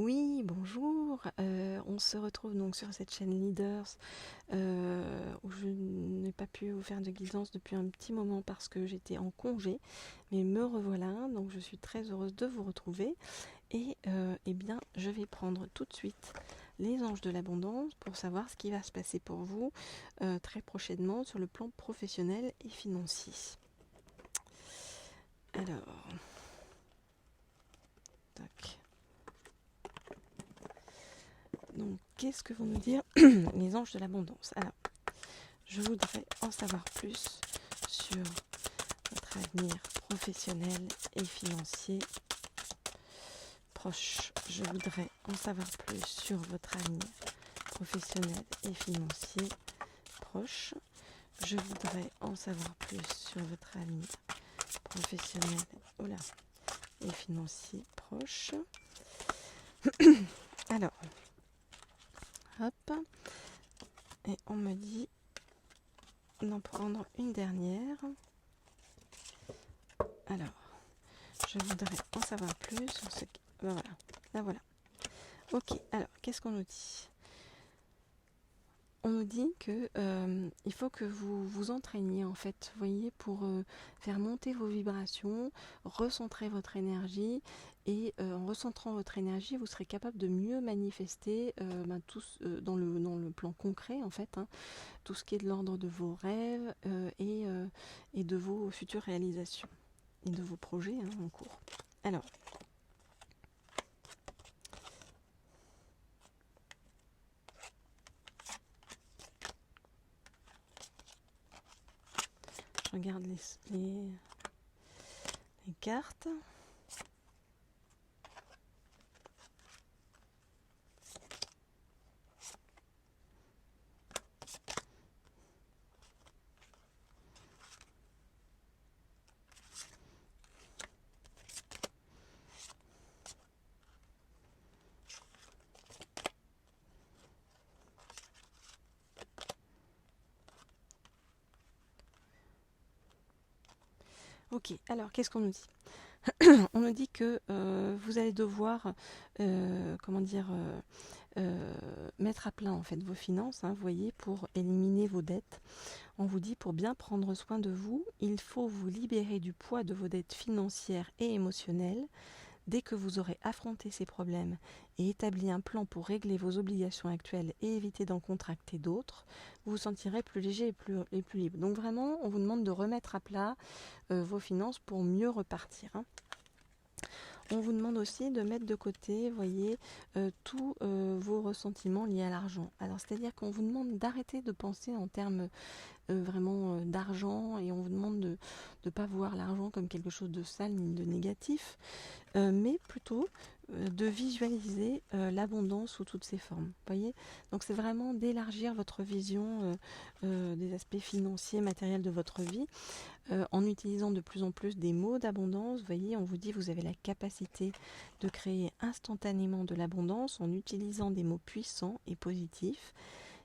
Oui, bonjour. On se retrouve donc sur cette chaîne Leaders où je n'ai pas pu vous faire de guidance depuis un petit moment parce que j'étais en congé, mais me revoilà, donc je suis très heureuse de vous retrouver. Et eh bien, je vais prendre tout de suite les anges de l'abondance pour savoir ce qui va se passer pour vous très prochainement sur le plan professionnel et financier. Alors, tac. Donc, qu'est-ce que vont nous dire les anges de l'abondance? Alors, je voudrais en savoir plus sur votre avenir professionnel et financier proche. Je voudrais en savoir plus sur votre avenir professionnel et financier proche. Je voudrais en savoir plus sur votre avenir professionnel et financier proche. Alors, hop, et on me dit d'en prendre une dernière. Alors, je voudrais en savoir plus sur ce qui... Ben voilà, là voilà. Ok, alors, qu'est-ce qu'on nous dit? On nous dit que il faut que vous vous entraîniez en fait, vous voyez, pour faire monter vos vibrations, recentrer votre énergie et en recentrant votre énergie, vous serez capable de mieux manifester dans le plan concret en fait, hein, tout ce qui est de l'ordre de vos rêves et de vos futures réalisations et de vos projets en cours. Alors, je regarde les cartes. Ok, alors qu'est-ce qu'on nous dit? On nous dit que vous allez devoir, mettre à plat en fait vos finances, hein, vous voyez, pour éliminer vos dettes. On vous dit pour bien prendre soin de vous, il faut vous libérer du poids de vos dettes financières et émotionnelles. Dès que vous aurez affronté ces problèmes et établi un plan pour régler vos obligations actuelles et éviter d'en contracter d'autres, vous vous sentirez plus léger et plus libre. Donc vraiment, on vous demande de remettre à plat vos finances pour mieux repartir, hein. On vous demande aussi de mettre de côté, voyez, tous vos ressentiments liés à l'argent. Alors, c'est-à-dire qu'on vous demande d'arrêter de penser en termes vraiment d'argent et on vous demande de ne pas voir l'argent comme quelque chose de sale ni de négatif, mais plutôt de visualiser l'abondance sous toutes ses formes. Voyez, donc c'est vraiment d'élargir votre vision des aspects financiers, matériels de votre vie, en utilisant de plus en plus des mots d'abondance. Vous voyez, on vous dit vous avez la capacité de créer instantanément de l'abondance en utilisant des mots puissants et positifs.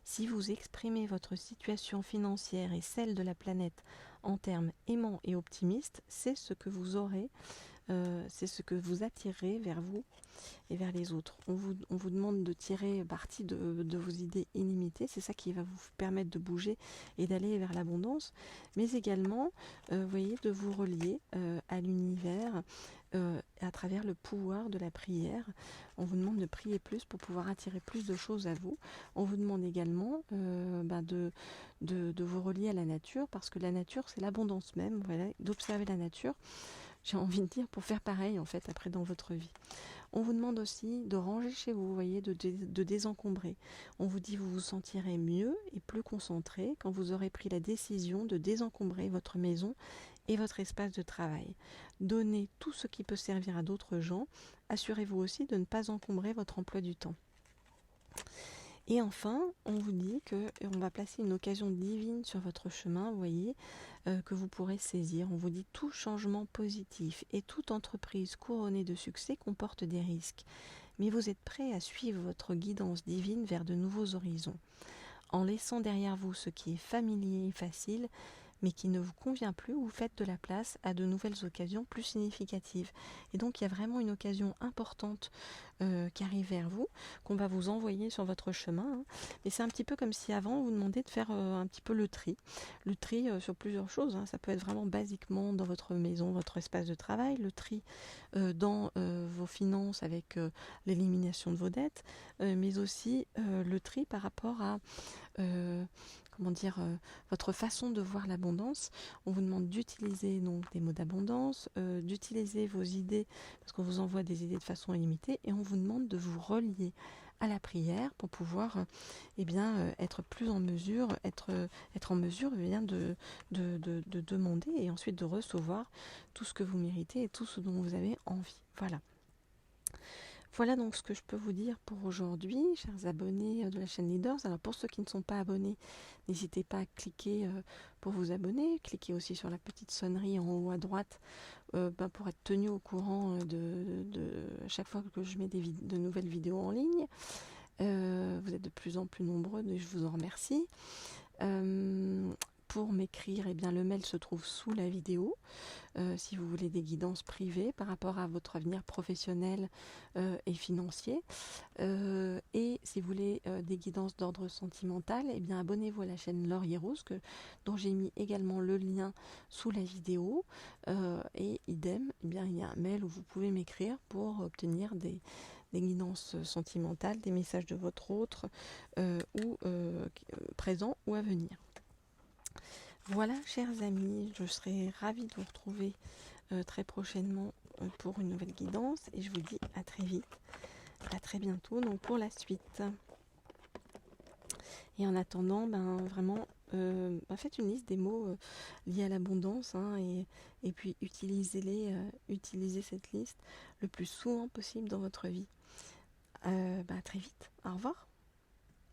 Si vous exprimez votre situation financière et celle de la planète en termes aimants et optimistes, c'est ce que vous aurez, c'est ce que vous attirez vers vous et vers les autres. On vous demande de tirer parti de vos idées illimitées, c'est ça qui va vous permettre de bouger et d'aller vers l'abondance, mais également, vous voyez, de vous relier à l'univers à travers le pouvoir de la prière. On vous demande de prier plus pour pouvoir attirer plus de choses à vous. On vous demande également de vous relier à la nature, parce que la nature, c'est l'abondance même, voilà, d'observer la nature, j'ai envie de dire, pour faire pareil en fait après dans votre vie. On vous demande aussi de ranger chez vous, vous voyez, de désencombrer. On vous dit que vous vous sentirez mieux et plus concentré quand vous aurez pris la décision de désencombrer votre maison et votre espace de travail. Donnez tout ce qui peut servir à d'autres gens. Assurez-vous aussi de ne pas encombrer votre emploi du temps. Et enfin, on vous dit qu'on va placer une occasion divine sur votre chemin, vous voyez, que vous pourrez saisir. On vous dit tout changement positif et toute entreprise couronnée de succès comporte des risques. Mais vous êtes prêt à suivre votre guidance divine vers de nouveaux horizons. En laissant derrière vous ce qui est familier et facile, mais qui ne vous convient plus, vous faites de la place à de nouvelles occasions plus significatives. Et donc il y a vraiment une occasion importante qui arrive vers vous, qu'on va vous envoyer sur votre chemin. Hein. Et c'est un petit peu comme si avant on vous demandait de faire un petit peu le tri. Le tri sur plusieurs choses. Hein. Ça peut être vraiment basiquement dans votre maison, votre espace de travail, le tri dans vos finances avec l'élimination de vos dettes, mais aussi le tri par rapport à votre façon de voir l'abondance. On vous demande d'utiliser donc des mots d'abondance, d'utiliser vos idées, parce qu'on vous envoie des idées de façon illimitée, et on vous demande de vous relier à la prière pour pouvoir être plus en mesure, être en mesure de demander et ensuite de recevoir tout ce que vous méritez et tout ce dont vous avez envie. Voilà donc ce que je peux vous dire pour aujourd'hui, chers abonnés de la chaîne Leaders. Alors pour ceux qui ne sont pas abonnés, n'hésitez pas à cliquer pour vous abonner. Cliquez aussi sur la petite sonnerie en haut à droite pour être tenu au courant de chaque fois que je mets de nouvelles vidéos en ligne. Vous êtes de plus en plus nombreux et je vous en remercie. Pour m'écrire, le mail se trouve sous la vidéo. Si vous voulez des guidances privées par rapport à votre avenir professionnel et financier. Et si vous voulez des guidances d'ordre sentimental, abonnez-vous à la chaîne Laurier Rose, dont j'ai mis également le lien sous la vidéo. Et idem, il y a un mail où vous pouvez m'écrire pour obtenir des guidances sentimentales, des messages de votre autre, ou présents ou à venir. Voilà, chers amis, je serai ravie de vous retrouver très prochainement pour une nouvelle guidance et je vous dis à très vite, à très bientôt donc pour la suite. Et en attendant, vraiment, faites une liste des mots liés à l'abondance et puis utilisez cette liste le plus souvent possible dans votre vie. À très vite, au revoir.